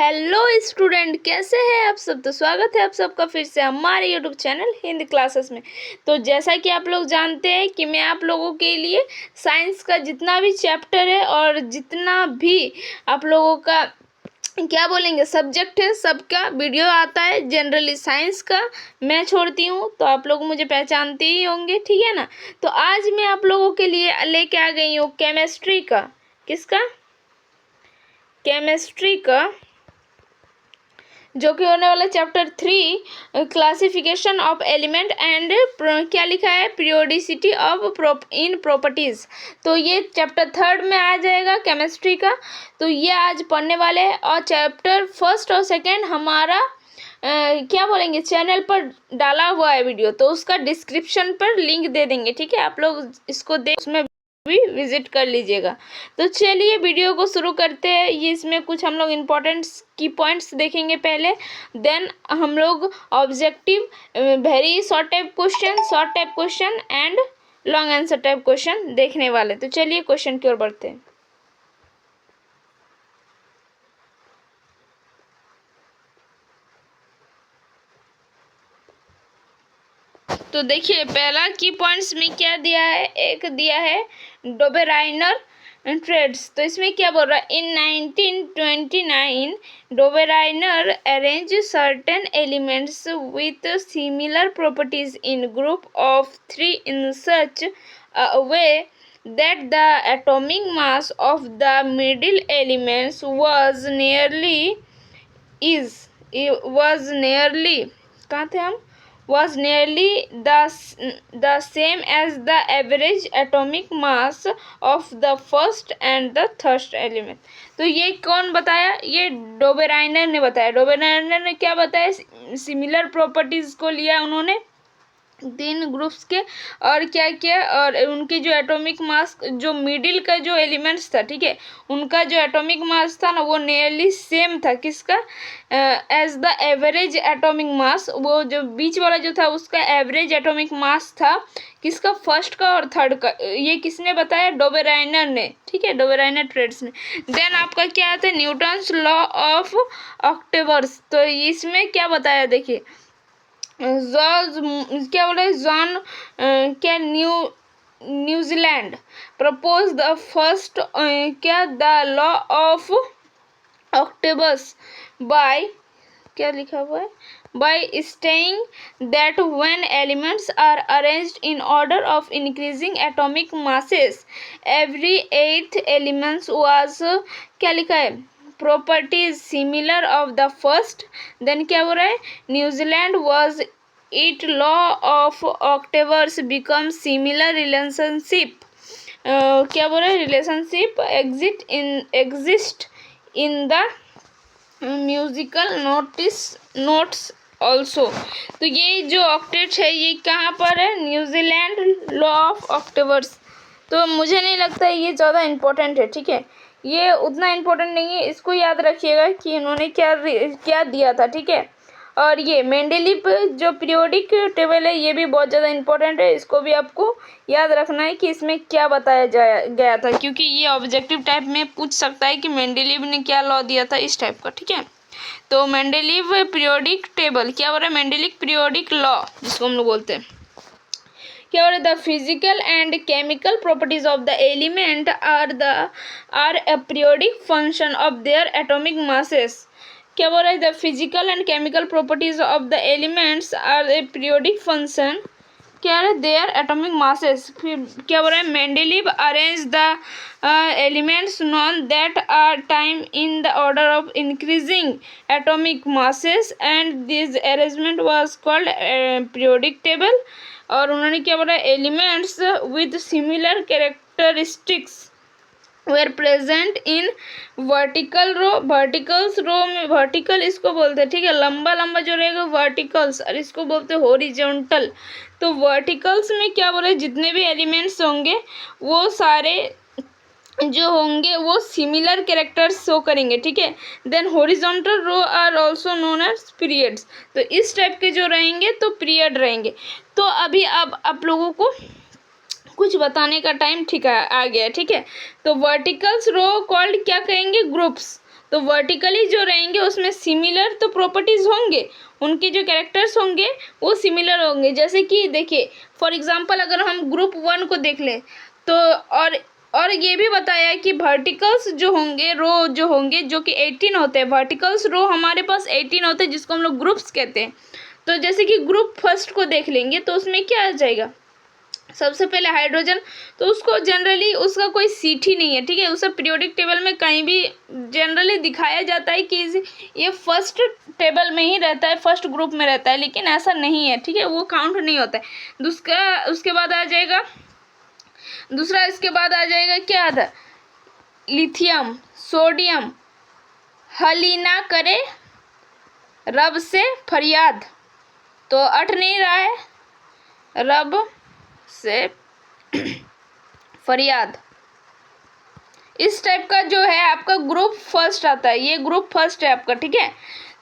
Hello student, कैसे हैं आप सब। तो स्वागत है आप सबका फिर से हमारे यूट्यूब चैनल हिंदी क्लासेस में। तो जैसा कि आप लोग जानते हैं कि मैं आप लोगों के लिए साइंस का जितना भी चैप्टर है और जितना भी आप लोगों का क्या बोलेंगे सब्जेक्ट है, सबका वीडियो आता है। जनरली साइंस का मैं छोड़ती हूँ तो आप लोग मुझे पहचानते ही होंगे, ठीक है ना। तो आज मैं आप लोगों के लिए लेके आ गई हूँ केमिस्ट्री का, किसका, केमिस्ट्री का, जो कि होने वाला chapter 3 classification of element and क्या लिखा है, पीरियोडिसिटी ऑफ इन प्रॉपर्टीज़। तो ये चैप्टर 3 में आ जाएगा केमिस्ट्री का। तो ये आज पढ़ने वाले हैं और चैप्टर 1 और 2 हमारा क्या बोलेंगे चैनल पर डाला हुआ है वीडियो, तो उसका डिस्क्रिप्शन पर लिंक दे देंगे, ठीक है। आप लोग इसको देख उसमें भी विजिट कर लीजिएगा। तो चलिए वीडियो को शुरू करते हैं। ये इसमें कुछ हम लोग इम्पोर्टेंट की पॉइंट्स देखेंगे पहले, देन हम लोग objective, very short type question and long answer type question देखने वाले। तो चलिए क्वेश्चन की ओर बढ़ते हैं। तो देखिए पहला की पॉइंट्स में क्या दिया है, एक दिया है डोबेराइनर ट्रेड्स। तो इसमें क्या बोल रहा है, इन 1929 Dobereiner arrange certain elements with similar properties in group of 3 in such a way that the atomic mass of the middle elements was nearly कहाँ थे हम, was nearly the same as the average atomic mass of the first and the third element। तो ये कौन बताया, ये Dobereiner ने बताया। डोबेराइनर ने क्या बताया, सिमिलर प्रॉपर्टीज को लिया उन्होंने 3 ग्रुप्स के, और क्या किया, और उनकी जो एटॉमिक मास, जो मिडिल का जो एलिमेंट्स था, ठीक है, उनका जो एटॉमिक मास था ना वो नियरली सेम था, किसका, as the average atomic mass. वो जो बीच वाला जो था उसका एवरेज एटॉमिक मास था, किसका, फर्स्ट का और थर्ड का। ये किसने बताया, डोबेराइनर ने, ठीक है, डोबेराइनर ट्रेड्स ने। देन आपका क्या आता है, न्यूटन्स लॉ ऑफ ऑक्टेवर्स। तो इसमें क्या बताया, देखिए क्या बोला है, जॉन क्या न्यूजीलैंड प्रपोज द फर्स्ट क्या द लॉ ऑफ ऑक्टेवर्स बाय, क्या लिखा हुआ है, by stating that when elements are arranged in order of increasing atomic masses, every eighth element was क्या लिखा है, properties similar of the first। then क्या बोल रहा है, New Zealand was it law of octavers become similar relationship, क्या बोल रहा है, relationship exist in the musical notes also. तो ये जो ऑक्टेट है ये कहाँ पर है, न्यूजीलैंड लॉ ऑफ ऑक्टेवर्स। तो मुझे नहीं लगता है ये ज़्यादा इम्पोर्टेंट है, ठीक है, ये उतना इम्पोर्टेंट नहीं है। इसको याद रखिएगा कि इन्होंने क्या दिया था, ठीक है। और ये मेंडेलीव जो पीरियोडिक टेबल है ये भी बहुत ज़्यादा इम्पोर्टेंट है, इसको भी आपको याद रखना है कि इसमें क्या बताया गया था, क्योंकि ये ऑब्जेक्टिव टाइप में पूछ सकता है कि मेंडेलीव ने क्या लॉ दिया था, इस टाइप का, ठीक है। तो मेंडेलीव पीरियोडिक टेबल क्या हो रहा है, मेंडेलिव पीरियोडिक लॉ जिसको हम लोग बोलते हैं, क्या हो रहा है, the physical and chemical properties of the element are a periodic function of their atomic masses. क्या बोल रहा है, the physical and chemical properties of the elements are a periodic function, क्या है, देयर एटॉमिक मासेस। फिर क्या बोल रहा है, Mendeleev arrange the elements known that are time in the order of increasing atomic masses and this arrangement was called periodic table. और उन्होंने क्या बोला, elements with similar characteristics were present in vertical row. Verticals row में, vertical इसको बोलते हैं, ठीक है, लंबा लंबा जो रहेगा वर्टिकल्स, और इसको बोलते हैं हॉरिजॉन्टल। तो वर्टिकल्स में क्या बोले, जितने भी एलिमेंट्स होंगे वो सारे जो होंगे वो सिमिलर कैरेक्टर्स शो करेंगे, ठीक है। Then horizontal row are also known as periods. तो इस टाइप के जो रहेंगे तो पीरियड रहेंगे। तो अभी अब आप लोगों को कुछ बताने का टाइम ठीक है आ गया, ठीक है। तो वर्टिकल्स रो कॉल्ड क्या कहेंगे, ग्रुप्स। तो वर्टिकली जो रहेंगे उसमें सिमिलर तो प्रॉपर्टीज़ होंगे, उनके जो कैरेक्टर्स होंगे वो सिमिलर होंगे। जैसे कि देखिए फॉर एग्जांपल अगर हम ग्रुप 1 को देख लें तो और ये भी बताया कि वर्टिकल्स जो होंगे, रो जो होंगे जो कि 18 होते हैं, वर्टिकल्स रो हमारे पास 18 होते हैं जिसको हम लोग ग्रुप्स कहते हैं। तो जैसे कि ग्रुप फर्स्ट को देख लेंगे तो उसमें क्या आ जाएगा, सबसे पहले हाइड्रोजन, तो उसको जनरली उसका कोई सीट ही नहीं है, ठीक है, उसे पीरियोडिक टेबल में कहीं भी जनरली दिखाया जाता है कि ये फर्स्ट टेबल में ही रहता है, फर्स्ट ग्रुप में रहता है, लेकिन ऐसा नहीं है, ठीक है, वो काउंट नहीं होता है। दूसरा उसके बाद आ जाएगा इसके बाद आ जाएगा क्या था, लिथियम, सोडियम, हलीना करे रब से फरियाद, तो अट नहीं रहा है, रब से फरियाद, इस टाइप का जो है आपका ग्रुप फर्स्ट आता है, ये ग्रुप फर्स्ट है आपका, ठीक है।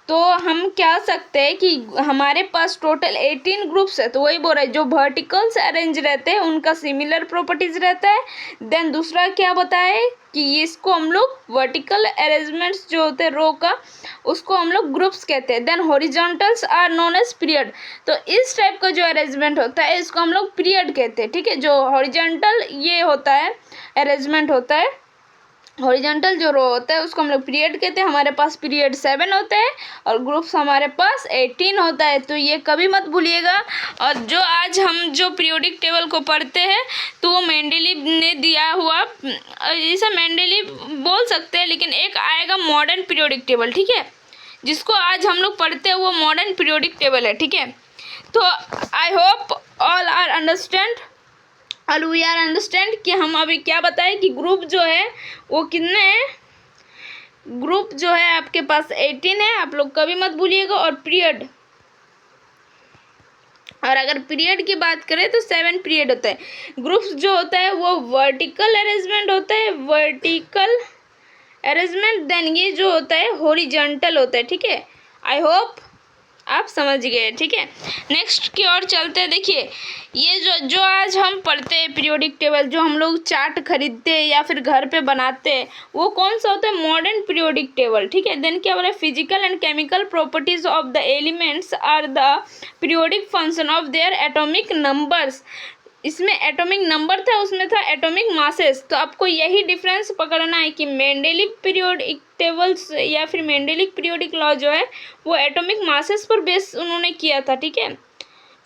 तो हम क्या सकते हैं कि हमारे पास टोटल 18 ग्रुप्स है, तो वही बोल रहे हैं जो वर्टिकल्स अरेंज रहते हैं उनका सिमिलर प्रॉपर्टीज रहता है। देन दूसरा क्या बताए कि इसको हम लोग वर्टिकल अरेंजमेंट्स जो होते हैं रो का, उसको हम लोग ग्रुप्स कहते हैं। Then horizontals are known as period, तो इस टाइप का जो अरेंजमेंट होता है इसको हम लोग पीरियड कहते हैं, ठीक है। जो हॉरिजॉन्टल ये होता है अरेंजमेंट होता है, हॉरिजॉन्टल जो रो होता है उसको हम लोग पीरियड कहते हैं। हमारे पास पीरियड 7 होते हैं और ग्रुप्स हमारे पास 18 होता है, तो ये कभी मत भूलिएगा। और जो आज हम जो पीरियोडिक टेबल को पढ़ते हैं तो वो मेंडेलीव ने दिया हुआ, इसे मेंडेलीव बोल सकते हैं, लेकिन एक आएगा मॉडर्न पीरियोडिक टेबल, ठीक है, जिसको आज हम लोग पढ़ते हैं वो मॉडर्न पीरियोडिक टेबल है, ठीक है। तो I hope all are understand कि हम अभी क्या बताएं कि ग्रुप जो है वो कितने हैं, ग्रुप जो है आपके पास 18 है, आप लोग कभी मत भूलिएगा। और पीरियड, और अगर पीरियड की बात करें तो 7 पीरियड होता है। ग्रुप्स जो होता है वो वर्टिकल अरेंजमेंट होता है, वर्टिकल अरेंजमेंट। देन ये जो होता है हॉरिजॉन्टल होता है, ठीक है। आई होप आप समझ गए, ठीक है। नेक्स्ट की ओर चलते हैं। देखिए ये जो आज हम पढ़ते हैं पीरियोडिक टेबल, जो हम लोग चार्ट खरीदते हैं या फिर घर पे बनाते हैं, वो कौन सा होता है, मॉडर्न पीरियोडिक टेबल, ठीक है। देन क्या बोला है, physical and chemical properties of the elements are the periodic function of their atomic numbers. इसमें एटॉमिक नंबर था, उसमें था एटॉमिक मासेस। तो आपको यही डिफरेंस पकड़ना है कि मेंडेलिव पीरियोडिक टेबल्स या फिर मेंडेलिव पीरियोडिक लॉ जो है वो एटॉमिक मासेस पर बेस उन्होंने किया था, ठीक है।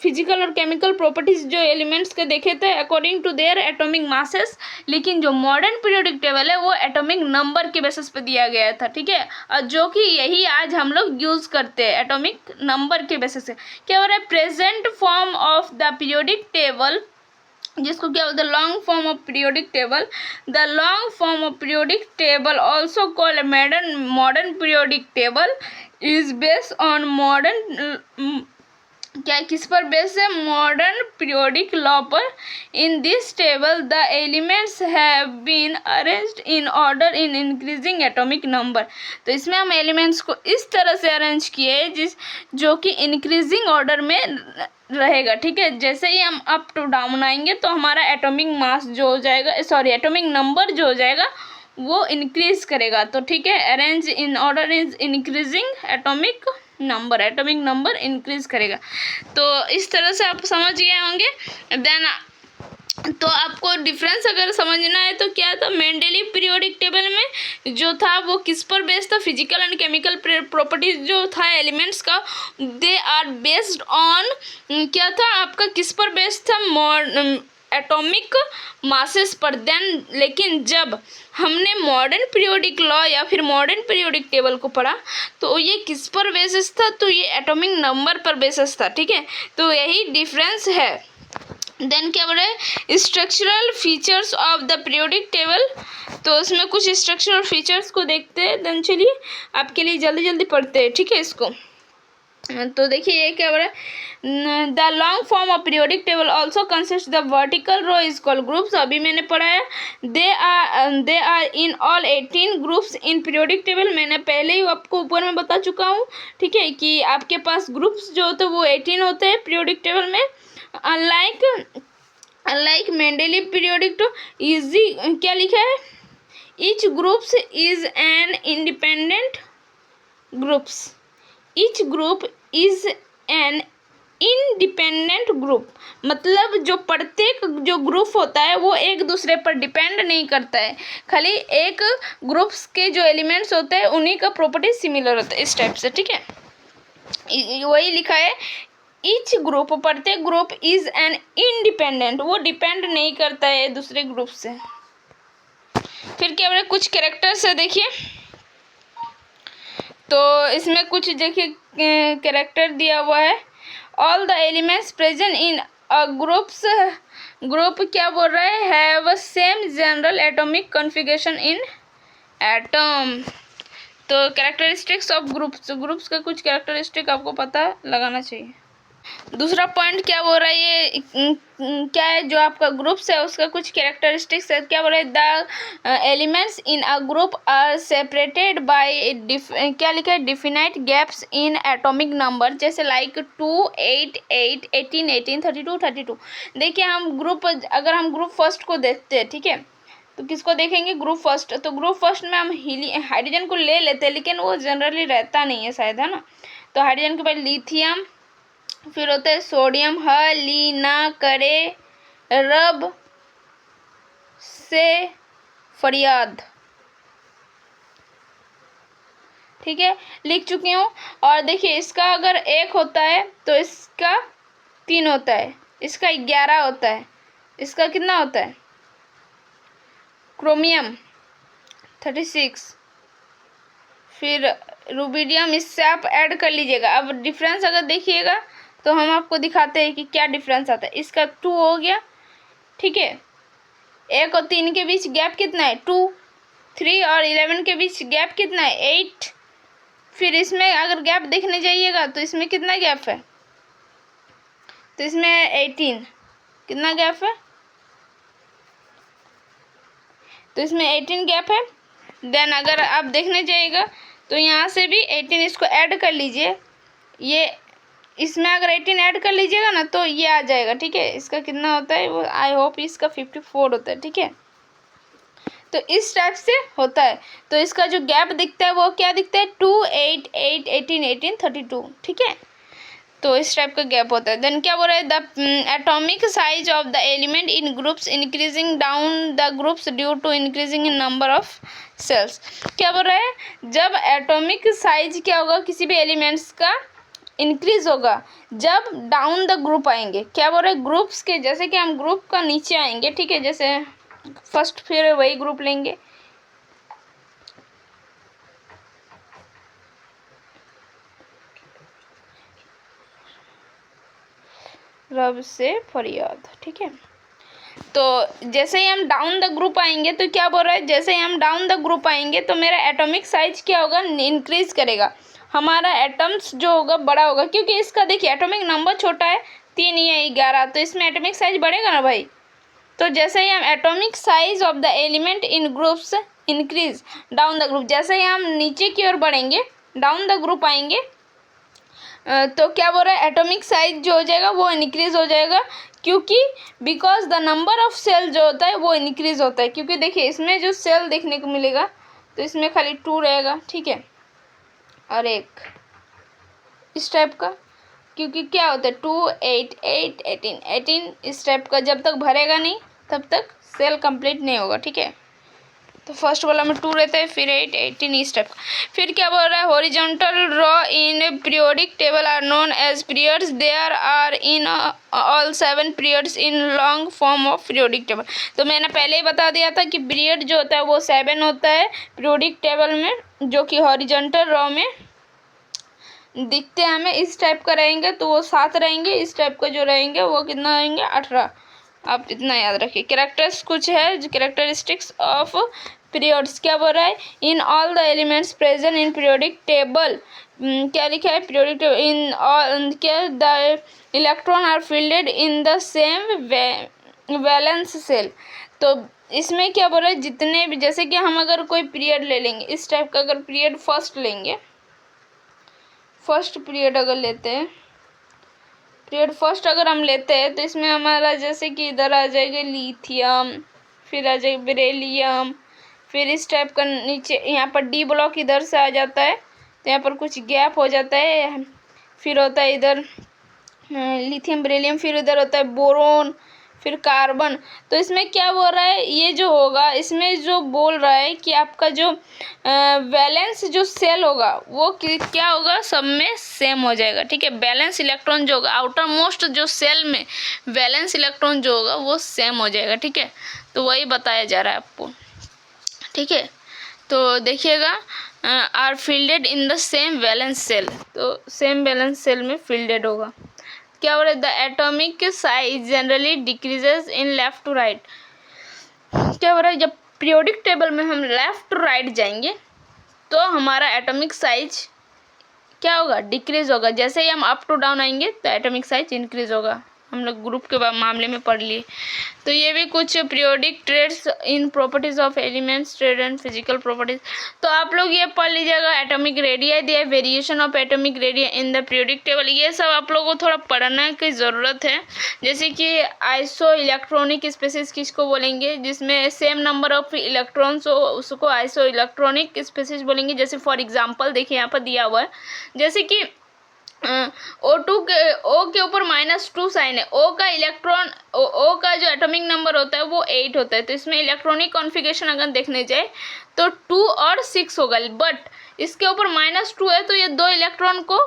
फिजिकल और केमिकल प्रॉपर्टीज जो एलिमेंट्स के देखे थे according to their atomic masses, लेकिन जो मॉडर्न पीरियोडिक टेबल है वो एटॉमिक नंबर के बेसिस पे दिया गया था, ठीक है। और जो कि यही आज हम लोग यूज़ करते हैं एटॉमिक नंबर के बेसिस से। क्या हो रहा है, present form of the periodic table, जिसको क्या होता है long form of periodic table, the long form of periodic table also called modern periodic table is based on modern, क्या किस पर बेस है, मॉडर्न पीरियोडिक लॉ पर। In this table the elements have been arranged in order in increasing atomic number. तो इसमें हम elements को इस तरह से अरेंज किए जो कि इंक्रीजिंग ऑर्डर में रहेगा, ठीक है। जैसे ही हम अप टू डाउन आएंगे तो हमारा एटॉमिक मास जो हो जाएगा, सॉरी एटॉमिक नंबर जो हो जाएगा वो इंक्रीज करेगा। तो ठीक है, arrange in order is increasing atomic number increase करेगा। तो इस तरह से आप समझ गए होंगे। देन तो आपको डिफरेंस अगर समझना है तो क्या था, मेंडेलीव पीरियोडिक टेबल में जो था वो किस पर बेस्ड था, फिजिकल एंड केमिकल प्रॉपर्टीज जो था एलिमेंट्स का, दे आर बेस्ड ऑन, क्या था आपका किस पर बेस्ड था, एटॉमिक मासेस पर। देन लेकिन जब हमने मॉडर्न पीरियोडिक लॉ या फिर मॉडर्न पीरियोडिक टेबल को पढ़ा तो ये किस पर बेसिस था, तो ये एटॉमिक नंबर पर बेसिस था, ठीक है। तो यही डिफरेंस है। देन क्या बोल रहे हैं, structural features of the periodic table, तो उसमें कुछ स्ट्रक्चरल फीचर्स को देखते हैं। देन चलिए आपके लिए जल्दी जल्दी पढ़ते हैं, ठीक है इसको। तो देखिए ये क्या बोल रहा है, the long form of periodic table also consist the vertical row is called groups, अभी मैंने पढ़ाया। They are in all 18 groups in periodic table, मैंने पहले ही आपको ऊपर में बता चुका हूँ, ठीक है, कि आपके पास ग्रुप्स जो होते हैं वो 18 होते हैं पीरियोडिक टेबल में। Unlike Mendeleev periodic to easy, क्या लिखा है, each groups is an independent groups, each group is an independent group, मतलब जो प्रत्येक जो ग्रुप होता है वो एक दूसरे पर डिपेंड नहीं करता है, खाली एक ग्रुप्स के जो एलिमेंट्स होते हैं उन्हीं का प्रॉपर्टी सिमिलर होता है, इस टाइप से। ठीक है, वही लिखा है ईच ग्रुप, प्रत्येक ग्रुप इज एन इंडिपेंडेंट, वो डिपेंड नहीं करता है दूसरे ग्रुप से। फिर क्या बोले, कुछ कैरेक्टर्स है देखिए, तो इसमें कुछ देखिए कैरेक्टर दिया हुआ है। All the elements present in a group क्या बोल रहा है, have same general atomic configuration in atom. तो कैरेक्टरिस्टिक्स ऑफ ग्रुप्स का कुछ कैरेक्टरिस्टिक आपको पता लगाना चाहिए। दूसरा पॉइंट क्या बोल रहा है, ये क्या है, जो आपका ग्रुप्स है उसका कुछ कैरेक्टरिस्टिक्स है। क्या बोल रहा है, the elements in a group are separated by क्या लिखा है, definite gaps in atomic number, जैसे लाइक 2, 8, 8, 18, 18, 32, 32। देखिए हम ग्रुप, अगर हम ग्रुप फर्स्ट को देखते हैं, ठीक है, तो किसको देखेंगे, ग्रुप फर्स्ट। तो ग्रुप फर्स्ट में हम हाइड्रोजन को ले लेते हैं, लेकिन वो जनरली रहता नहीं है शायद, है ना। तो हाइड्रोजन के बाद लिथियम, फिर होता है सोडियम, ना करे रब से फरियाद। ठीक है, लिख चुकी हूँ। और देखिए इसका अगर 1 होता है तो इसका 3 होता है, इसका 11 होता है, इसका कितना होता है, क्रोमियम 36, फिर रुबिडियम, इससे आप ऐड कर लीजिएगा। अब डिफरेंस अगर देखिएगा तो हम आपको दिखाते हैं कि क्या डिफरेंस आता है। इसका 2 हो गया, ठीक है, 1 और 3 के बीच गैप कितना है, 2, 3 और 11 के बीच गैप कितना है, 8। फिर इसमें अगर गैप देखने जाइएगा तो इसमें कितना गैप है, तो इसमें 18, कितना गैप है, तो इसमें 18 गैप है। देन अगर आप देखने जाइएगा तो यहाँ से भी 18, इसको ऐड कर लीजिए, ये इसमें अगर 18 ऐड कर लीजिएगा ना तो ये आ जाएगा। ठीक है, इसका कितना होता है, वो आई होप इसका 54 होता है। ठीक है, तो इस टाइप से होता है। तो इसका जो गैप दिखता है वो क्या दिखता है, 2, 8, 8, 18, 18, 32। ठीक है, तो इस टाइप का गैप होता है। देन क्या बोल रहा है, the atomic size of the element in groups increasing down the groups due to increasing in number of shells. क्या बोल रहा है, जब एटॉमिक साइज क्या होगा किसी भी एलिमेंट्स का, इंक्रीज होगा जब डाउन द ग्रुप आएंगे। क्या बोल रहे हैं, ग्रुप्स के, जैसे कि हम ग्रुप का नीचे आएंगे, ठीक है, जैसे फर्स्ट फिर वही ग्रुप लेंगे, रब से फरियाद। ठीक है, तो जैसे ही हम डाउन द ग्रुप आएंगे तो क्या बोल रहा है, जैसे ही हम डाउन द ग्रुप आएंगे तो मेरा एटॉमिक साइज क्या होगा, इंक्रीज करेगा, हमारा एटम्स जो होगा बड़ा होगा, क्योंकि इसका देखिए एटॉमिक नंबर छोटा है, 3 या 11, तो इसमें एटॉमिक साइज बढ़ेगा ना भाई। तो जैसे ही हम atomic size of the element in groups increase down the group, जैसे ही हम नीचे की ओर बढ़ेंगे, डाउन द ग्रुप आएंगे, तो क्या बोल रहा है, एटॉमिक साइज जो हो जाएगा वो इंक्रीज हो जाएगा, क्योंकि because the number of shell जो होता है वो इंक्रीज होता है। क्योंकि देखिए इसमें जो सेल देखने को मिलेगा तो इसमें खाली 2 रहेगा, ठीक है, और 1 इस टाइप का, क्योंकि क्या होता है 2, 8, 8, 18, 18 इस टाइप का, जब तक भरेगा नहीं तब तक सेल कंप्लीट नहीं होगा। ठीक है, तो फर्स्ट वाला में 2 रहता है, फिर 8, 18 इस टाइप का। फिर क्या बोल रहा है, horizontal row in periodic table are known as periods, there are in all 7 periods in long form of periodic table. तो मैंने पहले ही बता दिया था कि पीरियड जो होता है वो 7 होता है पीरियोडिक टेबल में, जो कि हॉरिजॉन्टल रो में दिखते हैं हमें इस टाइप का रहेंगे, तो वो 7 रहेंगे, इस टाइप का जो रहेंगे वो कितना रहेंगे, 18। आप इतना याद रखिए। कैरेक्टर्स कुछ है, जो कैरेक्टरिस्टिक्स ऑफ पीरियड्स, क्या बोल रहा है, in all the elements present in periodic table, क्या लिखा है, पीरियोडिक टेबल इन ऑल, क्या, the electron are filled in the same valence shell. तो इसमें क्या बोल रहा है, जितने भी, जैसे कि हम अगर कोई पीरियड ले लेंगे इस टाइप का, अगर पीरियड फर्स्ट लेंगे, फर्स्ट पीरियड अगर लेते हैं, पीरियड फर्स्ट अगर हम लेते हैं तो इसमें हमारा जैसे कि इधर आ जाएगा लिथियम, फिर आ जाएगा बेरिलियम, फिर इस टाइप का नीचे यहाँ पर डी ब्लॉक इधर से आ जाता है, तो यहाँ पर कुछ गैप हो जाता है। फिर होता है इधर लिथियम बेरिलियम, फिर इधर होता है बोरोन, फिर कार्बन। तो इसमें क्या बोल रहा है, ये जो होगा इसमें जो बोल रहा है कि आपका जो वैलेंस जो सेल होगा वो क्या होगा, सब में सेम हो जाएगा। ठीक है, बैलेंस इलेक्ट्रॉन जो होगा आउटर मोस्ट जो सेल में वैलेंस इलेक्ट्रॉन जो होगा वो सेम हो जाएगा। ठीक है, तो वही बताया जा रहा है आपको। ठीक है, तो देखिएगा are filled in the same valence shell, तो सेम वैलेंस सेल में फील्डेड होगा। क्या हो रहा है, the atomic size generally decreases in left to right. क्या हो रहा है, जब पीरियोडिक टेबल में हम लेफ्ट टू राइट जाएंगे तो हमारा एटॉमिक साइज क्या होगा, डिक्रीज होगा। जैसे ही हम अप टू डाउन आएंगे तो एटॉमिक साइज इंक्रीज होगा। हम लोग ग्रुप के मामले में पढ़ लिए। तो ये भी कुछ periodic trends in properties of elements, trend and physical properties. तो आप लोग ये पढ़ लीजिएगा, एटॉमिक रेडिया दिया है, variation of atomic radii in the periodic table. ये सब आप लोगों को थोड़ा पढ़ने की ज़रूरत है। जैसे कि आइसो इलेक्ट्रॉनिक स्पेसिस किसको बोलेंगे, जिसमें सेम नंबर ऑफ इलेक्ट्रॉन्स हो उसको आइसो इलेक्ट्रॉनिक स्पेसिस बोलेंगे। जैसे फॉर एग्जाम्पल देखिए यहाँ पर दिया हुआ है, जैसे कि O2 के O के ऊपर -2 साइन है। O का इलेक्ट्रॉन O का जो एटॉमिक नंबर होता है वो 8 होता है। तो इसमें इलेक्ट्रॉनिक कॉन्फ़िगरेशन अगर देखने जाए तो 2 और 6 होगा, बट इसके ऊपर -2 है तो ये 2 इलेक्ट्रॉन को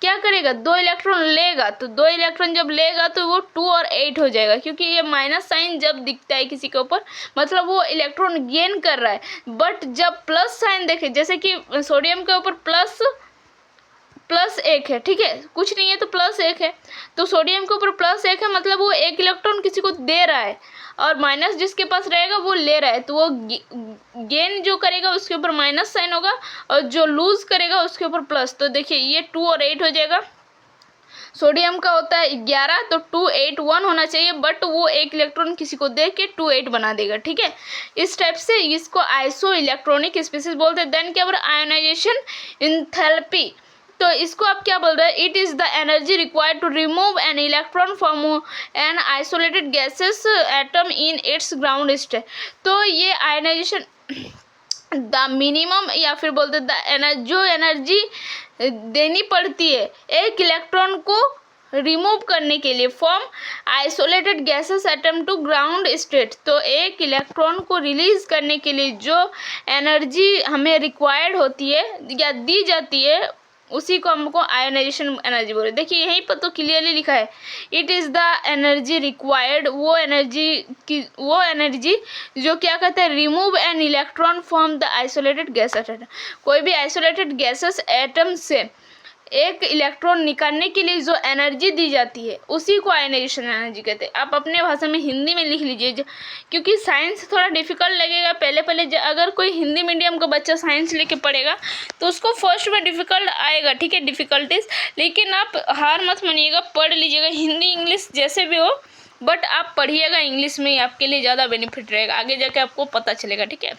क्या करेगा, 2 इलेक्ट्रॉन लेगा। तो 2 इलेक्ट्रॉन जब लेगा तो वो 2 और 8 हो जाएगा, क्योंकि ये माइनस साइन जब दिखता है किसी के ऊपर मतलब वो इलेक्ट्रॉन गेन कर रहा है। बट जब प्लस साइन देखे, जैसे कि सोडियम के ऊपर +1 है, ठीक है, कुछ नहीं है तो +1 है, तो सोडियम के ऊपर +1 है मतलब वो 1 इलेक्ट्रॉन किसी को दे रहा है और माइनस जिसके पास रहेगा वो ले रहा है। तो वो गेन जो करेगा उसके ऊपर माइनस साइन होगा और जो लूज करेगा उसके ऊपर प्लस। तो देखिए ये 2 और 8 हो जाएगा। सोडियम का होता है 11, तो 2 8 1 होना चाहिए, बट वो 1 इलेक्ट्रॉन किसी को दे के 2 8 बना देगा। ठीक है, इस टाइप से इसको आइसो इलेक्ट्रॉनिक स्पीसीज बोलते हैं। देन क्या बोल रहा है, आयोनाइजेशन एंथैल्पी। तो इसको आप क्या बोल रहे हैं, it is the energy required to remove an electron from an isolated gases atom in its ground state. तो ये आयोनाइजेशन द मिनिमम या फिर बोलते जो एनर्जी देनी पड़ती है एक इलेक्ट्रॉन को रिमूव करने के लिए from isolated gases atom to ground state. तो एक इलेक्ट्रॉन को रिलीज करने के लिए जो एनर्जी हमें रिक्वायर्ड होती है या दी जाती है उसी को हमको आयोनाइजेशन एनर्जी बोले। देखिए यहीं पर तो क्लियरली लिखा है, it is the energy required, वो एनर्जी जो क्या कहते हैं, remove an electron from the isolated gas atom. कोई भी आइसोलेटेड गैसेस एटम से एक इलेक्ट्रॉन निकालने के लिए जो एनर्जी दी जाती है उसी को आयोनाइजेशन एनर्जी कहते हैं। आप अपने भाषा में हिंदी में लिख लीजिए, क्योंकि साइंस थोड़ा डिफिकल्ट लगेगा। पहले अगर कोई हिंदी मीडियम का बच्चा साइंस लेके पढ़ेगा तो उसको फर्स्ट में डिफ़िकल्ट आएगा, ठीक है, डिफ़िकल्टीज। लेकिन आप हार मत मानिएगा, पढ़ लीजिएगा, हिंदी इंग्लिश जैसे भी हो, बट आप पढ़िएगा इंग्लिश में ही, आपके लिए ज़्यादा बेनिफिट रहेगा, आगे जाके आपको पता चलेगा। ठीक है,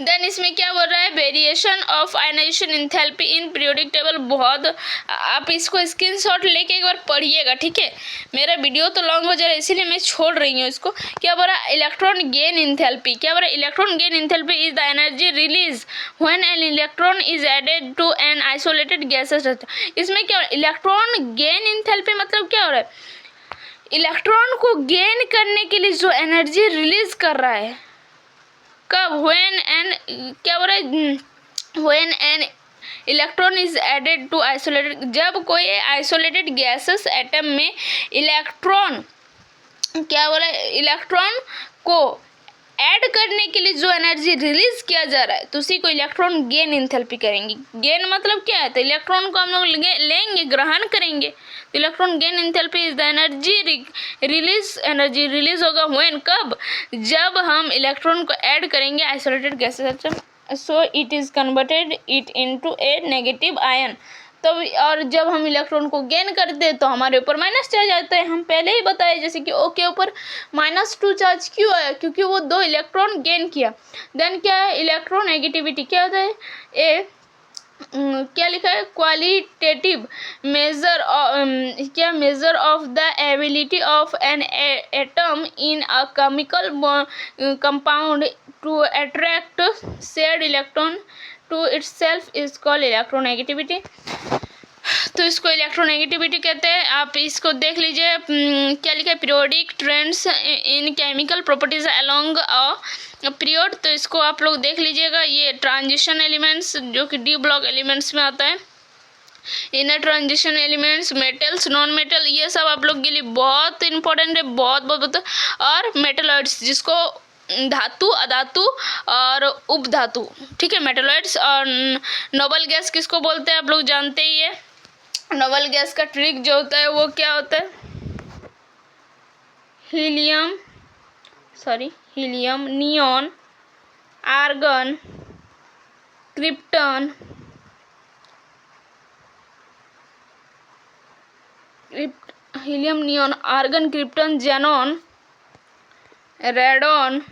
देन इसमें क्या बोल रहा है, variation of ionisation enthalpy in periodic table. बहुत आप इसको स्क्रीनशॉट लेके एक बार पढ़िएगा। ठीक है, मेरा वीडियो तो लॉन्ग हो जा रहा है इसीलिए मैं छोड़ रही हूँ इसको। क्या बोल रहा है, इलेक्ट्रॉन गेन एंथैल्पी। क्या बोल रहा है, electron gain enthalpy is the energy release when an electron is added to an isolated gases. इसमें क्या इलेक्ट्रॉन गेन एंथैल्पी मतलब क्या हो रहा है, इलेक्ट्रॉन को गेन करने के लिए जो एनर्जी रिलीज कर रहा है कब, क्या बोल रहा है, when an electron is added to isolated. जब कोई आइसोलेटेड गैसेस एटम में इलेक्ट्रॉन क्या बोला, इलेक्ट्रॉन को ऐड करने के लिए जो एनर्जी रिलीज किया जा रहा है तो उसी को इलेक्ट्रॉन गेन एंथैल्पी करेंगे। गेन मतलब क्या है, तो इलेक्ट्रॉन को हम लोग लेंगे, ग्रहण करेंगे। तो electron gain enthalpy is the energy release होगा व्हेन, कब, जब हम इलेक्ट्रॉन को ऐड करेंगे isolated gases atom, so it is converted it into A negative ion. तब और जब हम इलेक्ट्रॉन को गेन करते हैं तो हमारे ऊपर माइनस चार्ज आता है। हम पहले ही बताए जैसे कि O के ऊपर -2 चार्ज क्यों आया, क्योंकि वो 2 इलेक्ट्रॉन गेन किया। देन क्या है, इलेक्ट्रॉन नेगेटिविटी क्या होता है, क्या लिखा है, qualitative measure of the ability of an atom in a chemical compound to attract shared electron to itself is called electronegativity. तो इसको इलेक्ट्रोनेगेटिविटी कहते हैं। आप इसको देख लीजिए, क्या लिखा है, periodic trends in chemical properties along a period. तो इसको आप लोग देख लीजिएगा, ये ट्रांजिशन एलिमेंट्स जो कि डी ब्लॉक एलिमेंट्स में आता है, inner transition elements, metals, non metal, ये सब आप लोग के लिए बहुत इंपॉर्टेंट है, बहुत बहुत बहुत। और मेटलॉइड्स जिसको धातु, अधातु और उपधातु, ठीक है, मेटलॉइड्स। और नोबल गैस किसको बोलते हैं आप लोग जानते ही है। नोबल गैस का ट्रिक जो होता है वो क्या होता है, helium, neon, argon, krypton, helium, neon, argon, krypton, xenon, radon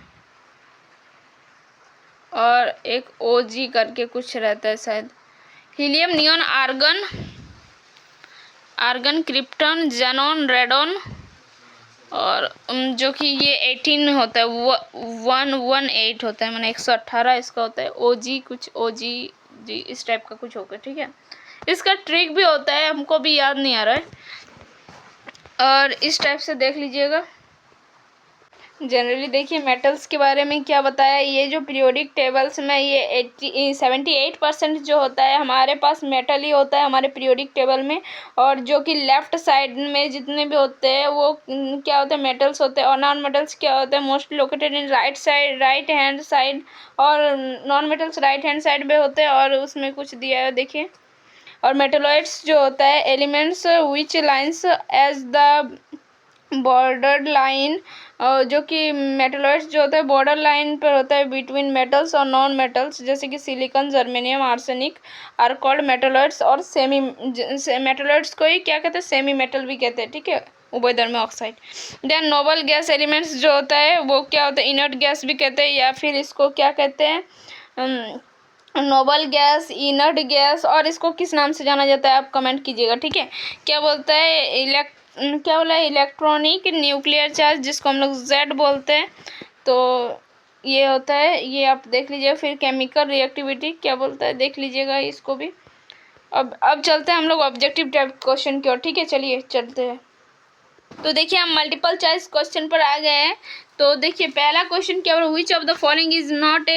और एक ओजी करके कुछ रहता है शायद। Helium, neon, argon, krypton, xenon, radon और जो कि ये 18 होता है, 118 होता है, मैंने 118 इसका होता है। ओजी कुछ, ओजी जी इस टाइप का कुछ होगा, ठीक है। इसका ट्रिक भी होता है, हमको भी याद नहीं आ रहा है। और इस टाइप से देख लीजिएगा। जनरली देखिए मेटल्स के बारे में क्या बताया, ये जो पीरियोडिक टेबल्स में ये 78% जो होता है हमारे पास मेटल ही होता है हमारे पीरियोडिक टेबल में। और जो कि लेफ्ट साइड में जितने भी होते हैं वो क्या होते हैं, मेटल्स होते हैं। और नॉन मेटल्स क्या होते हैं, mostly located in right hand side, और non metals right hand side में होते हैं। और उसमें कुछ दिया है देखिए। और मेटलॉइड्स जो होता है elements which lines as the border line, जो कि मेटलॉइड्स जो होता है बॉर्डर लाइन पर होता है बिटवीन मेटल्स और नॉन मेटल्स, जैसे कि silicon, germanium, arsenic are called metalloids. और सेमी मेटलॉइड्स को ही क्या कहते हैं, सेमी मेटल भी कहते हैं, ठीक है, उभयधर्मी oxide. Then noble gas elements जो होता है वो क्या होता है, इनर्ट गैस भी कहते हैं, या फिर इसको क्या कहते हैं, नोबल गैस, इनर्ट गैस। और इसको किस नाम से जाना जाता है आप कमेंट कीजिएगा, ठीक है। क्या बोलता है, क्या बोला है, इलेक्ट्रॉनिक न्यूक्लियर चार्ज, जिसको हम लोग जेड बोलते हैं। तो ये होता है, ये आप देख लीजिए। फिर केमिकल रिएक्टिविटी क्या बोलता है देख लीजिएगा इसको भी। अब चलते हैं हम लोग ऑब्जेक्टिव टाइप क्वेश्चन की ओर, ठीक है, चलिए चलते हैं। तो देखिए हम मल्टीपल चॉइस क्वेश्चन पर आ गए हैं। तो देखिए पहला क्वेश्चन क्या बोल रहा है, which of the following is not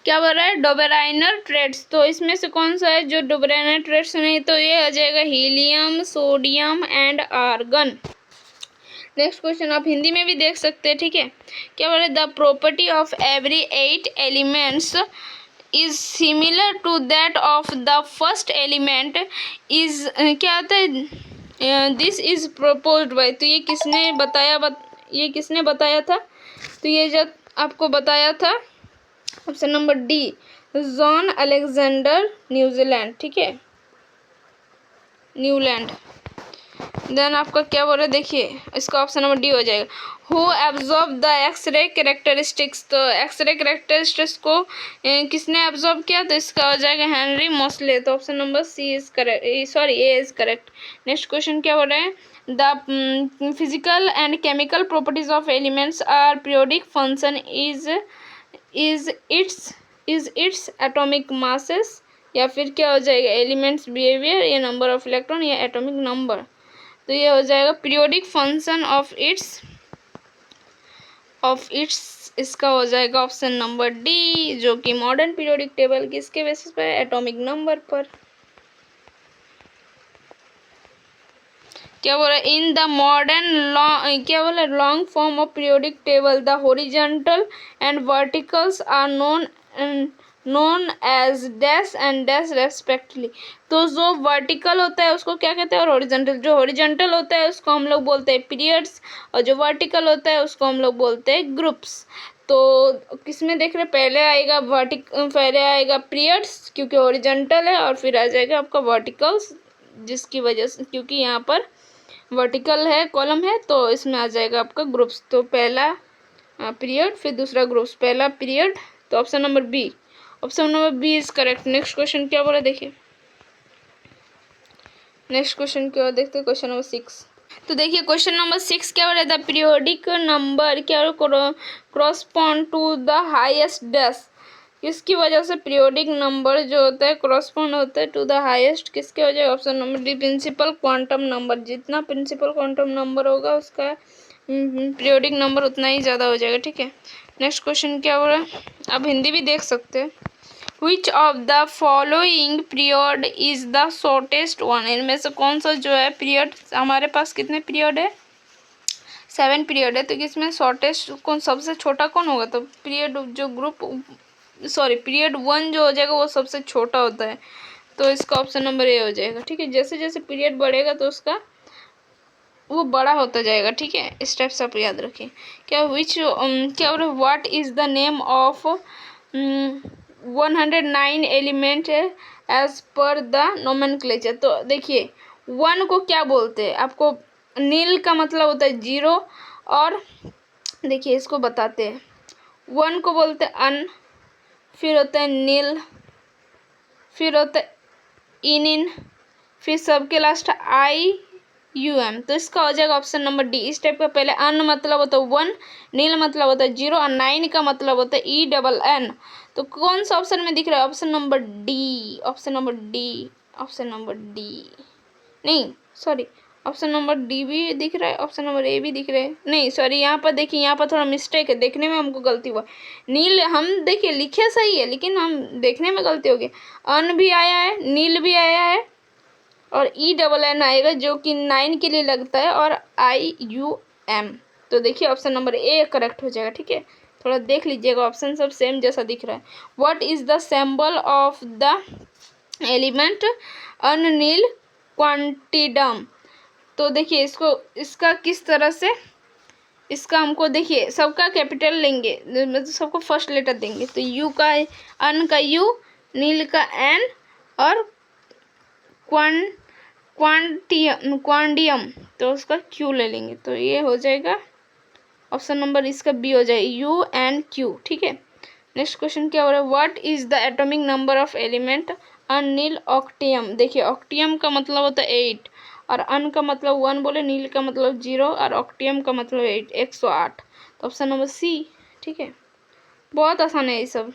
क्या बोल रहा है, डोबेराइनर ट्रेड्स। तो इसमें से कौन सा है जो डोबेराइनर ट्रेड्स नहीं, तो ये आ जाएगा helium, sodium and argon. Next question आप हिंदी में भी देख सकते हैं, ठीक है। क्या बोल रहे, the property of every 8 elements is similar to that of the first element is, क्या होता है, दिस इज प्रपोज्ड बाय। तो ये किसने बताया था, तो ये जब आपको बताया था option number D, John Alexander New Zealand, ठीक है, न्यूलैंड। देन आपका क्या बोल रहे हैं, देखिए इसका ऑप्शन नंबर डी हो जाएगा, who absorb the X ray characteristics. तो एक्सरे कैरेक्टरिस्टिक्स को किसने एब्जॉर्ब किया, तो इसका हो जाएगा हेनरी मोस्ले। तो option number C is correct, sorry A is correct. Next question क्या बोल रहे हैं, the physical and chemical properties of elements are periodic function is its atomic masses, या फिर क्या हो जाएगा, एलिमेंट्स बिहेवियर, या नंबर ऑफ इलेक्ट्रॉन, या एटॉमिक नंबर। तो ये हो जाएगा पीरियोडिक फंक्शन ऑफ इट्स, इसका हो जाएगा ऑप्शन नंबर डी, जो कि मॉडर्न पीरियोडिक टेबल किसके बेसिस पर, एटॉमिक नंबर पर। क्या बोला, इन द मॉडर्न क्या बोला, long form of periodic table the horizontal and verticals are known as dash and dash respectively. तो जो वर्टिकल होता है उसको क्या कहते हैं, और हॉरिजॉन्टल, जो हॉरिजॉन्टल होता है उसको हम लोग बोलते हैं पीरियड्स, और जो वर्टिकल होता है उसको हम लोग बोलते हैं ग्रुप्स। तो किसमें देख रहे, पहले आएगा पीरियड्स क्योंकि हॉरिजॉन्टल है, और फिर आ जाएगा आपका वर्टिकल्स, जिसकी वजह से क्योंकि यहाँ पर वर्टिकल है, कॉलम है, तो इसमें आ जाएगा आपका ग्रुप्स। तो पहला पीरियड, फिर दूसरा ग्रुप्स, पहला पीरियड। तो option number B is correct. Next question क्या बोला देखिए, नेक्स्ट क्वेश्चन क्या देखते हैं, क्वेश्चन नंबर 6। तो देखिए क्वेश्चन नंबर 6 क्या हो रहा है, द पीरियोडिक नंबर क्या क्रॉसपॉन्ड टू द हाईएस्ट डैश, किसकी वजह से पीरियोडिक नंबर जो होता है क्रॉसपॉन्ड होता है टू द हाईएस्ट, किसके वजह, option number D principal quantum number, जितना प्रिंसिपल क्वांटम नंबर होगा उसका पीरियोडिक नंबर उतना ही ज़्यादा हो जाएगा। ठीक है, नेक्स्ट क्वेश्चन क्या हो रहा है, आप हिंदी भी देख सकते हैं। Which of the following period is the shortest one, इनमें से कौन सा जो है पीरियड, हमारे पास कितने पीरियड है, 7 पीरियड है, तो इसमें शॉर्टेस्ट कौन, सबसे छोटा कौन होगा, तो पीरियड जो पीरियड 1 जो हो जाएगा वो सबसे छोटा होता है, तो इसका ऑप्शन नंबर ए हो जाएगा। ठीक है, जैसे जैसे पीरियड बढ़ेगा तो उसका वो बड़ा होता जाएगा। ठीक है, इस टाइप से आप याद रखें। क्या what is the name of 109 element as per the nomenclature, तो देखिए 1 को क्या बोलते हैं, आपको नील का मतलब होता है 0, और देखिए इसको बताते हैं, 1 को बोलते हैं अन, फिर होता है नील, फिर होता है इनिन, फिर सबके लास्ट IUM, तो इसका हो जाएगा ऑप्शन नंबर डी। इस टाइप का पहले अन मतलब होता है 1, नील मतलब होता है 0, और 9 का मतलब होता है ENN, तो कौन सा ऑप्शन में दिख रहा है, option number D, option number D, option number D, नहीं सॉरी, ऑप्शन नंबर डी भी दिख रहा है, ऑप्शन नंबर ए भी दिख रहा है, नहीं सॉरी, यहाँ पर देखिए, यहाँ पर थोड़ा मिस्टेक है, देखने में हमको गलती हुआ, नील हम देखिए लिखे सही है लेकिन हम देखने में गलती हो गई, अन भी आया है, नील भी आया है, और ENN आएगा जो कि 9 के लिए लगता है, और IUM, तो देखिए ऑप्शन नंबर ए करेक्ट हो जाएगा। ठीक है, थोड़ा देख लीजिएगा, ऑप्शन सब सेम जैसा दिख रहा है। What is the symbol of the element unnilquadium, तो देखिए इसका किस तरह से, इसका हमको देखिए सबका कैपिटल लेंगे, मतलब सबको फर्स्ट लेटर देंगे, तो यू का, अन का यू, नील का एन, और क्वांटियम तो उसका क्यू ले लेंगे, तो ये हो जाएगा ऑप्शन नंबर इसका बी हो जाएगा UNQ। ठीक है, नेक्स्ट क्वेश्चन क्या हो रहा है, what is the atomic number of element unniloctium, देखिए ऑक्टियम का मतलब होता है 8, और अन का मतलब 1 बोले, नील का मतलब 0, और ऑक्टियम का मतलब 8, 108, तो ऑप्शन नंबर सी। ठीक है, बहुत आसान है ये सब,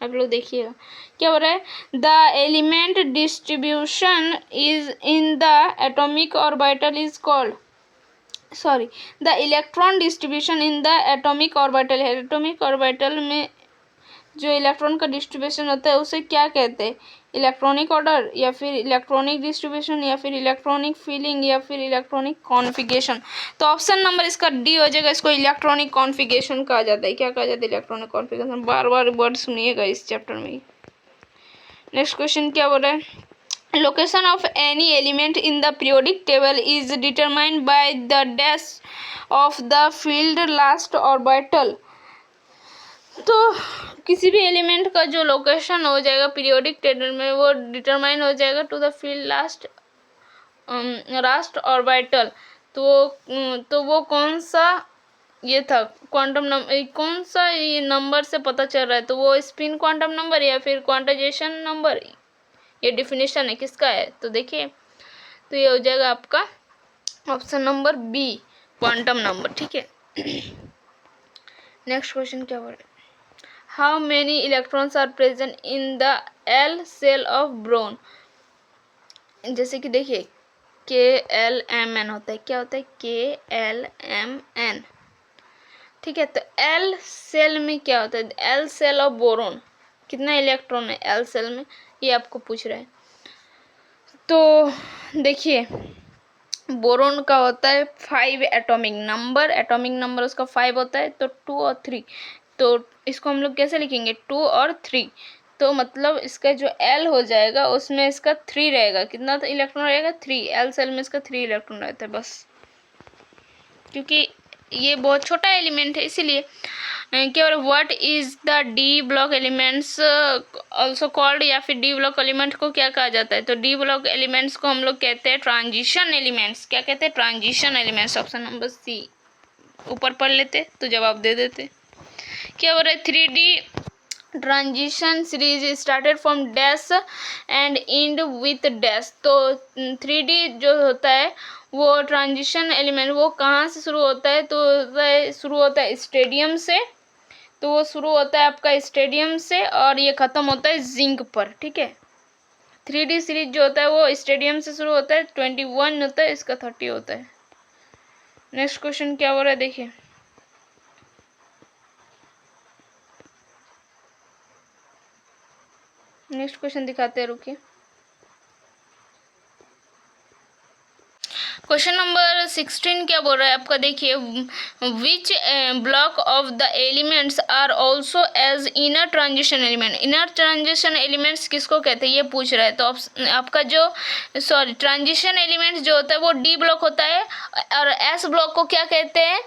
आप लोग देखिएगा। क्या हो रहा है, the element distribution is in the atomic orbital is called, sorry, the electron distribution in the atomic orbital है, एटॉमिक ऑर्बिटल में जो इलेक्ट्रॉन का डिस्ट्रीब्यूशन होता है उसे क्या कहते हैं, इलेक्ट्रॉनिक ऑर्डर, या फिर इलेक्ट्रॉनिक डिस्ट्रीब्यूशन, या फिर इलेक्ट्रॉनिक फीलिंग, या फिर इलेक्ट्रॉनिक कॉन्फ़िगरेशन, तो ऑप्शन नंबर इसका डी हो जाएगा, इसको इलेक्ट्रॉनिक कॉन्फ़िगरेशन कहा जाता है। क्या कहा जाता है, इलेक्ट्रॉनिक कॉन्फ़िगरेशन, बार बार वर्ड सुनिएगा इस चैप्टर में। नेक्स्ट क्वेश्चन क्या बोल रहा है, location of any element in the periodic table is determined by the dash of the filled last orbital, तो किसी भी एलिमेंट का जो लोकेशन हो जाएगा पीरियोडिक टेबल में वो डिटरमाइन हो जाएगा to the filled last orbital, तो वो कौन सा ये था क्वांटम नंबर, कौन सा ये नंबर से पता चल रहा है, तो वो स्पिन क्वांटम नंबर या फिर क्वांटाइजेशन नंबर, ये डिफिनेशन है किसका है, तो देखिए तो ये हो जाएगा आपका option number B, quantum number. ठीक है, नेक्स्ट क्वेश्चन क्या बोल रहे हैं, how many electrons are present in the L shell of boron, जैसे कि देखिए KLMN होता है, क्या होता है KLMN। ठीक है, तो एल सेल में क्या होता है, एल सेल ऑफ बोरोन, कितना इलेक्ट्रॉन है एल सेल में, ये आपको पूछ रहा है। तो देखिए बोरोन का होता है 5 एटॉमिक नंबर उसका 5 होता है, तो 2 और 3, तो इसको हम लोग कैसे लिखेंगे 2 और 3, तो मतलब इसका जो एल हो जाएगा उसमें इसका 3 रहेगा, कितना तो इलेक्ट्रॉन रहेगा 3, एल सेल में इसका 3 इलेक्ट्रॉन रहता है बस, क्योंकि ये बहुत छोटा एलिमेंट है इसीलिए। क्या what is the D block elements also called, या फिर डी ब्लॉक एलिमेंट को क्या कहा जाता है, तो डी ब्लॉक एलिमेंट्स को हम लोग कहते हैं ट्रांजिशन एलिमेंट्स, क्या कहते हैं transition elements, option number C, ऊपर पढ़ लेते तो जवाब दे देते। क्या हो रहा है 3D transition series started from dash and and with dash. तो 3D जो होता है वो ट्रांजिशन एलिमेंट वो कहाँ से शुरू होता है, तो शुरू होता है स्टेडियम से। तो वो शुरू होता है आपका स्टेडियम से और ये ख़त्म होता है जिंक पर, ठीक है। 3D सीरीज जो होता है वो स्टेडियम से शुरू होता है, 21 होता है, इसका 30 होता है। नेक्स्ट क्वेश्चन क्या हो रहा है देखिए। नेक्स्ट क्वेश्चन दिखाते हैं, रुकिए। क्वेश्चन नंबर 16 क्या बोल रहा है आपका, देखिए। Which block of the elements are also as inner transition element. Inner transition elements किसको कहते हैं ये पूछ रहा है। तो आपका जो ट्रांजिशन एलिमेंट्स जो होता है वो डी ब्लॉक होता है। और एस ब्लॉक को क्या कहते हैं,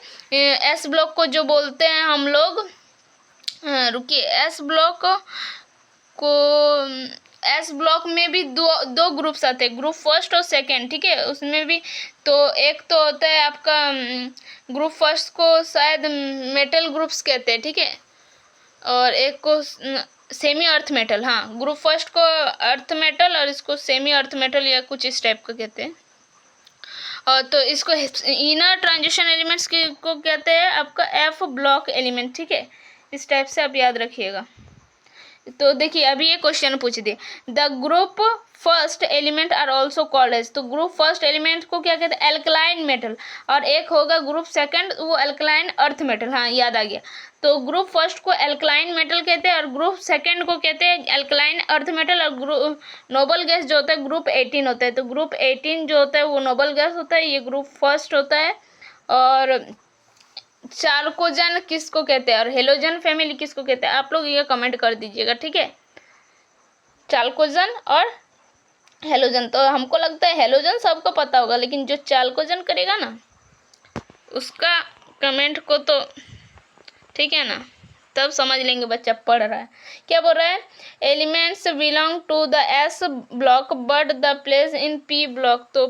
एस ब्लॉक को जो बोलते हैं हम लोग, रुकिए, एस ब्लॉक में भी दो ग्रुप्स आते हैं, ग्रुप फर्स्ट और सेकंड, ठीक है। उसमें भी तो एक तो होता है आपका ग्रुप फर्स्ट को शायद मेटल ग्रुप्स कहते हैं, ठीक है, और एक को सेमी अर्थ मेटल। हाँ, ग्रुप फर्स्ट को अर्थ मेटल और इसको सेमी अर्थ मेटल या कुछ इस टाइप का कहते हैं। और तो इसको इनर ट्रांजिशन एलिमेंट्स को कहते हैं आपका एफ ब्लॉक एलिमेंट, ठीक है। इस टाइप से आप याद रखिएगा। तो देखिए अभी ये क्वेश्चन पूछ दिए, the group first element are also called as. तो ग्रुप फर्स्ट एलिमेंट को क्या कहते हैं, एल्कलाइन मेटल। और एक होगा ग्रुप सेकंड, वो एल्कलाइन अर्थ मेटल। हाँ, याद आ गया। तो ग्रुप फर्स्ट को एल्कलाइन मेटल कहते हैं और ग्रुप सेकंड को कहते हैं एल्कलाइन अर्थ मेटल। और ग्रुप नोबल गैस जो होता है ग्रुप 18 होता है। तो ग्रुप 18 जो होता है वो नोबल गैस होता है, ये ग्रुप फर्स्ट होता है। और चारकोजन किसको कहते हैं और हेलोजन फैमिली किसको कहते हैं, आप लोग ये कमेंट कर दीजिएगा, ठीक है। चारकोजन और हेलोजन, तो हमको लगता है हेलोजन सबको पता होगा, लेकिन जो चारकोजन करेगा ना उसका कमेंट को तो, ठीक है ना, तब समझ लेंगे बच्चा पढ़ रहा है। क्या बोल रहा है, elements belong to the S block but the place in P block. तो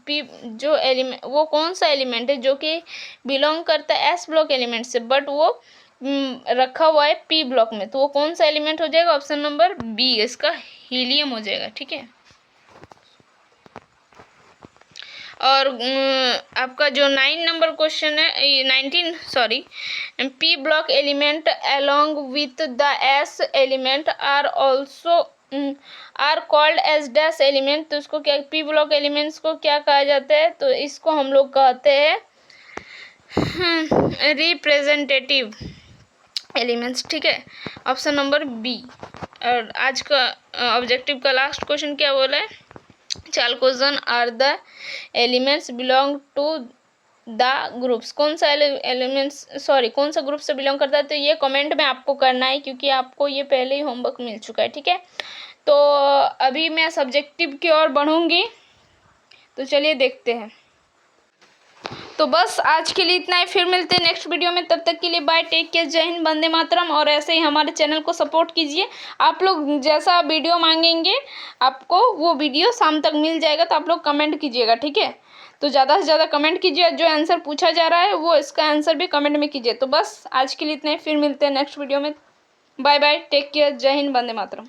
पी जो एलिमेंट, वो कौन सा एलिमेंट है जो कि बिलोंग करता है एस ब्लॉक एलिमेंट से, बट वो रखा हुआ है पी ब्लॉक में। तो वो कौन सा एलिमेंट हो जाएगा, ऑप्शन नंबर बी, इसका हीलियम हो जाएगा, ठीक है। और आपका जो 9 नंबर क्वेश्चन है, 19 sorry, P block element along with the S element are also are called as dash element. तो उसको क्या, पी ब्लॉक एलिमेंट्स को क्या कहा जाता है, तो इसको हम लोग कहते हैं रिप्रेजेंटेटिव एलिमेंट्स, ठीक है। Option number B. और आज का ऑब्जेक्टिव का लास्ट क्वेश्चन क्या बोला है, chalcogen are the elements belong to the groups. कौन सा एलिमेंट्स कौन सा ग्रुप से बिलोंग करता है, तो ये कमेंट में आपको करना है, क्योंकि आपको ये पहले ही होमवर्क मिल चुका है, ठीक है। तो अभी मैं सब्जेक्टिव की ओर बढ़ूंगी, तो चलिए देखते हैं। तो बस आज के लिए इतना ही, फिर मिलते हैं नेक्स्ट वीडियो में। तब तक के लिए बाय, टेक केयर, जय हिंद, वंदे मातरम। और ऐसे ही हमारे चैनल को सपोर्ट कीजिए। आप लोग जैसा वीडियो मांगेंगे आपको वो वीडियो शाम तक मिल जाएगा, तो आप लोग कमेंट कीजिएगा, ठीक है। तो ज़्यादा से ज़्यादा कमेंट कीजिए, जो आंसर पूछा जा रहा है वो इसका आंसर भी कमेंट में कीजिए। तो बस आज के लिए इतना ही, फिर मिलते हैं नेक्स्ट वीडियो में। बाय बाय, टेक केयर, जय हिंद, वंदे मातरम।